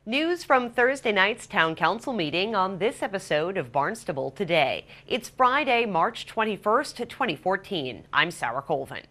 News from Thursday night's Town Council meeting on this episode of Barnstable Today. It's Friday, March 21st, 2014. I'm Sarah Colvin.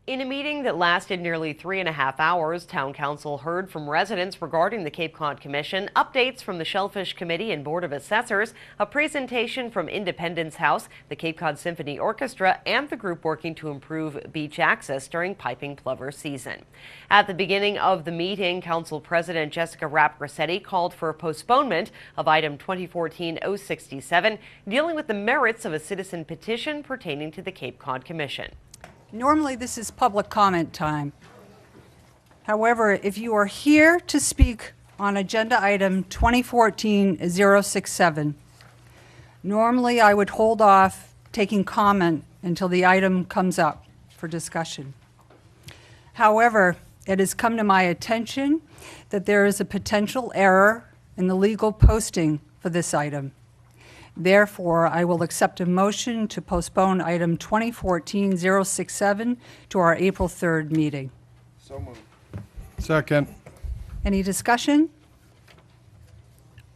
In a meeting that lasted nearly 3.5 hours, Town Council heard from residents regarding the Cape Cod Commission, updates from the Shellfish Committee and Board of Assessors, a presentation from Independence House, the Cape Cod Symphony Orchestra, and the group working to improve beach access during piping plover season. At the beginning of the meeting, Council President Jessica Rapp-Grassetti called for a postponement of item 2014-067, dealing with the merits of a citizen petition pertaining to the Cape Cod Commission. Normally, this is public comment time. However, if you are here to speak on agenda item 2014-067, normally I would hold off taking comment until the item comes up for discussion. However, it has come to my attention that there is a potential error in the legal posting for this item. Therefore, I will accept a motion to postpone item 2014-067 to our April 3rd meeting. So moved. Second. Any discussion?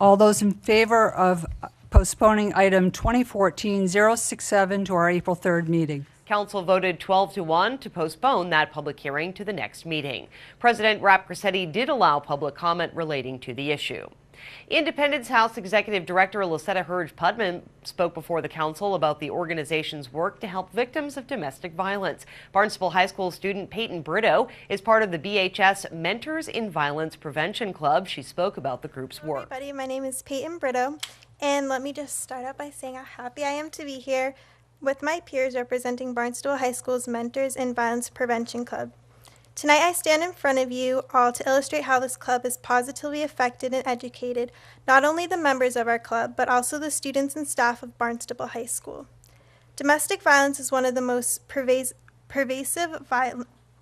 All those in favor of postponing item 2014-067 to our April 3rd meeting? Council voted 12-1 to postpone that public hearing to the next meeting. President Rapp-Grassetti did allow public comment relating to the issue. Independence House Executive Director Lisetta Hurge-Pudman spoke before the council about the organization's work to help victims of domestic violence. Barnstable High School student Peyton Brito is part of the BHS Mentors in Violence Prevention Club. She spoke about the group's work. Hello, everybody. My name is Peyton Brito, and let me just start out by saying how happy I am to be here with my peers representing Barnstable High School's Mentors in Violence Prevention Club. Tonight I stand in front of you all to illustrate how this club has positively affected and educated not only the members of our club, but also the students and staff of Barnstable High School. Domestic violence is one of the most pervasive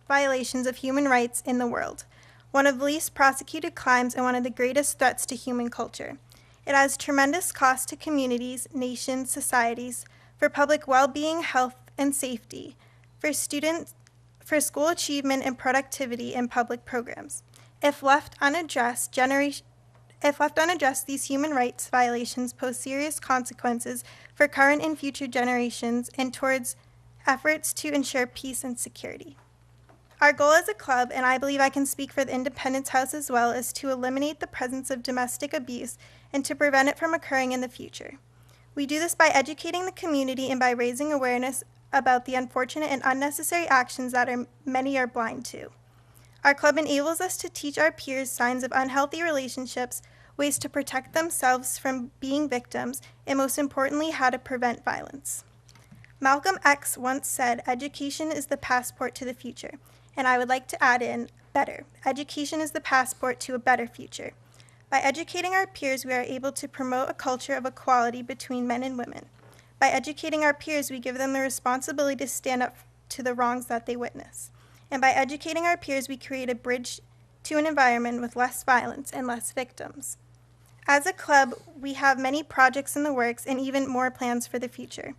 violations of human rights in the world, one of the least prosecuted crimes and one of the greatest threats to human culture. It has tremendous cost to communities, nations, societies, for public well-being, health, and safety, for students, for school achievement and productivity in public programs. If left unaddressed, these human rights violations pose serious consequences for current and future generations and towards efforts to ensure peace and security. Our goal as a club, and I believe I can speak for the Independence House as well, is to eliminate the presence of domestic abuse and to prevent it from occurring in the future. We do this by educating the community and by raising awareness about the unfortunate and unnecessary actions that many are blind to. Our club enables us to teach our peers signs of unhealthy relationships, ways to protect themselves from being victims, and most importantly, how to prevent violence. Malcolm X once said, "Education is the passport to the future," and I would like to add in, better. Education is the passport to a better future. By educating our peers, we are able to promote a culture of equality between men and women. By educating our peers, we give them the responsibility to stand up to the wrongs that they witness. And by educating our peers, we create a bridge to an environment with less violence and less victims. As a club, we have many projects in the works and even more plans for the future.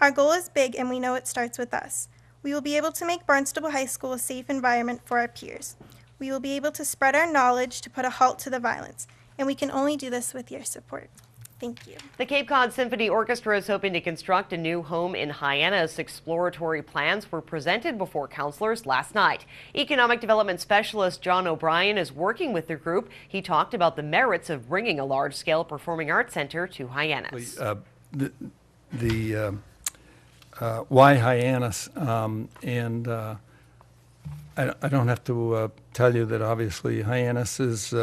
Our goal is big, and we know it starts with us. We will be able to make Barnstable High School a safe environment for our peers. We will be able to spread our knowledge to put a halt to the violence, and we can only do this with your support. Thank you. The Cape Cod Symphony Orchestra is hoping to construct a new home in Hyannis. Exploratory plans were presented before councilors last night. Economic Development Specialist John O'Brien is working with the group. He talked about the merits of bringing a large-scale performing arts center to Hyannis. Why Hyannis? I don't have to tell you that obviously Hyannis is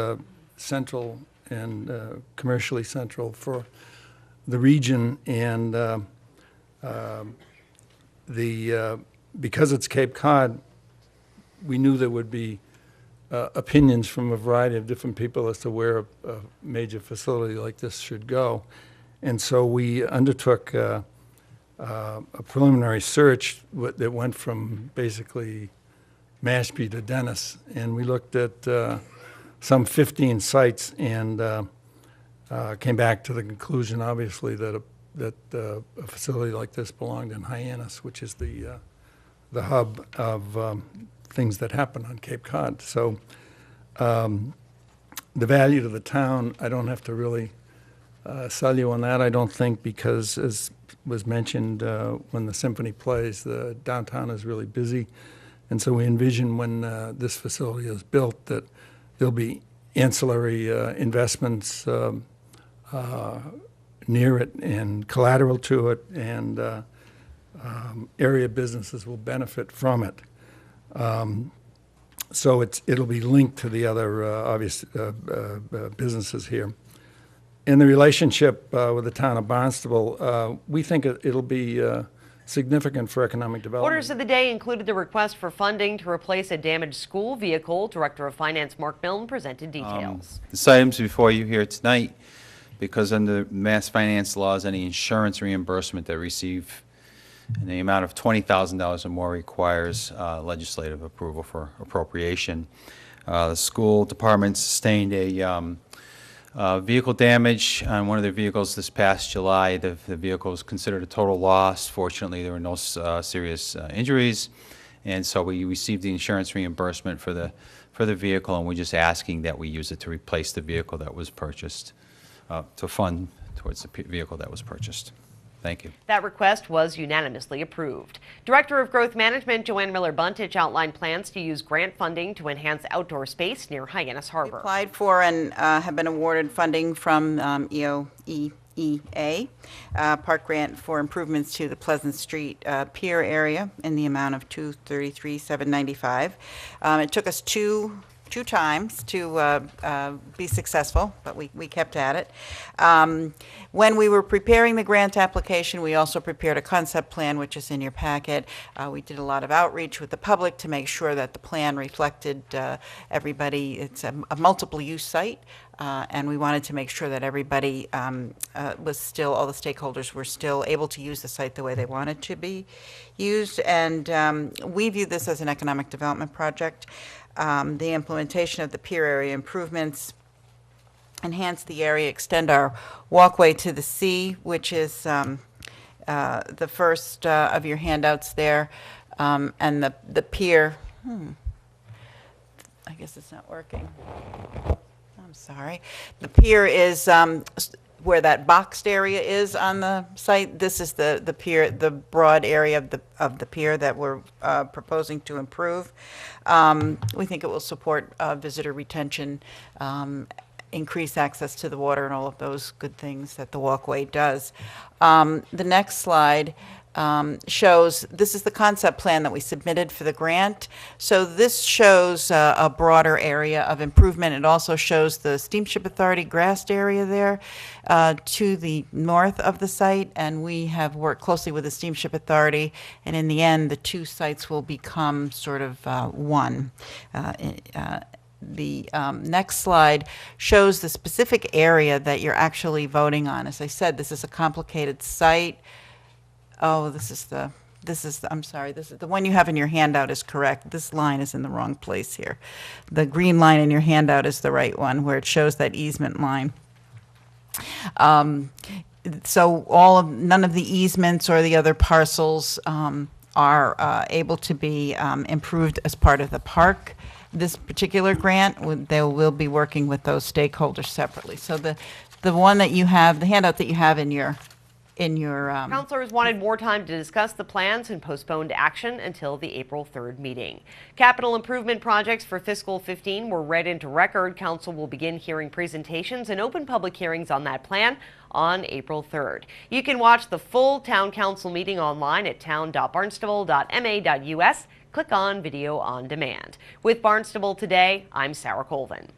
central and commercially central for the region, and because it's Cape Cod, we knew there would be opinions from a variety of different people as to where a major facility like this should go. And so we undertook a preliminary search that went from basically Mashpee to Dennis, and we looked at some 15 sites and came back to the conclusion, obviously, that a facility like this belonged in Hyannis, which is the hub of things that happen on Cape Cod. So the value to the town, I don't have to really sell you on that, I don't think, because as was mentioned, when the symphony plays, the downtown is really busy. And so we envision when this facility is built that there'll be ancillary investments near it and collateral to it, and area businesses will benefit from it. So it'll be linked to the other obvious businesses here. In the relationship with the town of Barnstable, we think it'll be significant for economic development. Orders of the day included the request for funding to replace a damaged school vehicle. Director of Finance Mark Milne presented details. This item's before you here tonight because under mass finance laws, any insurance reimbursement they receive in the amount of $20,000 or more requires legislative approval for appropriation. The school department sustained a vehicle damage on one of their vehicles this past July. The vehicle was considered a total loss. Fortunately, there were no serious injuries, and so we received the insurance reimbursement for the vehicle, and we're just asking that we use it to replace the vehicle that was purchased, to fund towards the vehicle that was purchased. Thank you. That request was unanimously approved. Director of Growth Management Joanne Miller-Buntich outlined plans to use grant funding to enhance outdoor space near Hyannis Harbor. We applied for and have been awarded funding from EA park grant for improvements to the Pleasant Street pier area in the amount of $233,795. It took us two times to be successful, but we kept at it. When we were preparing the grant application, we also prepared a concept plan, which is in your packet. We did a lot of outreach with the public to make sure that the plan reflected everybody. It's a multiple use site, and we wanted to make sure that everybody was still, all the stakeholders were still able to use the site the way they wanted to be used. And we view this as an economic development project. The implementation of the pier area improvements enhance the area, extend our walkway to the sea, which is the first of your handouts there, and the pier. I guess it's not working. I'm sorry. The pier is where that boxed area is on the site. This is the pier, the broad area of the pier that we're proposing to improve. We think it will support visitor retention, increase access to the water, and all of those good things that the walkway does. The next slide shows, this is the concept plan that we submitted for the grant. So this shows a broader area of improvement. It also shows the Steamship Authority grassed area there to the north of the site, and we have worked closely with the Steamship Authority, and in the end the two sites will become sort of one. The next slide shows the specific area that you're actually voting on. As I said, this is a complicated site. Oh, I'm sorry, the one you have in your handout is correct. This line is in the wrong place here. The green line in your handout is the right one, where it shows that easement line. So none of the easements or the other parcels are able to be improved as part of the park. This particular grant, they will be working with those stakeholders separately. So the one that you have, the handout that you have in your Councilors wanted more time to discuss the plans and postponed action until the April 3rd meeting. Capital improvement projects for fiscal 15 were read into record. Council will begin hearing presentations and open public hearings on that plan on April 3rd. You can watch the full Town Council meeting online at town.barnstable.ma.us. Click on Video on Demand. With Barnstable Today, I'm Sarah Colvin.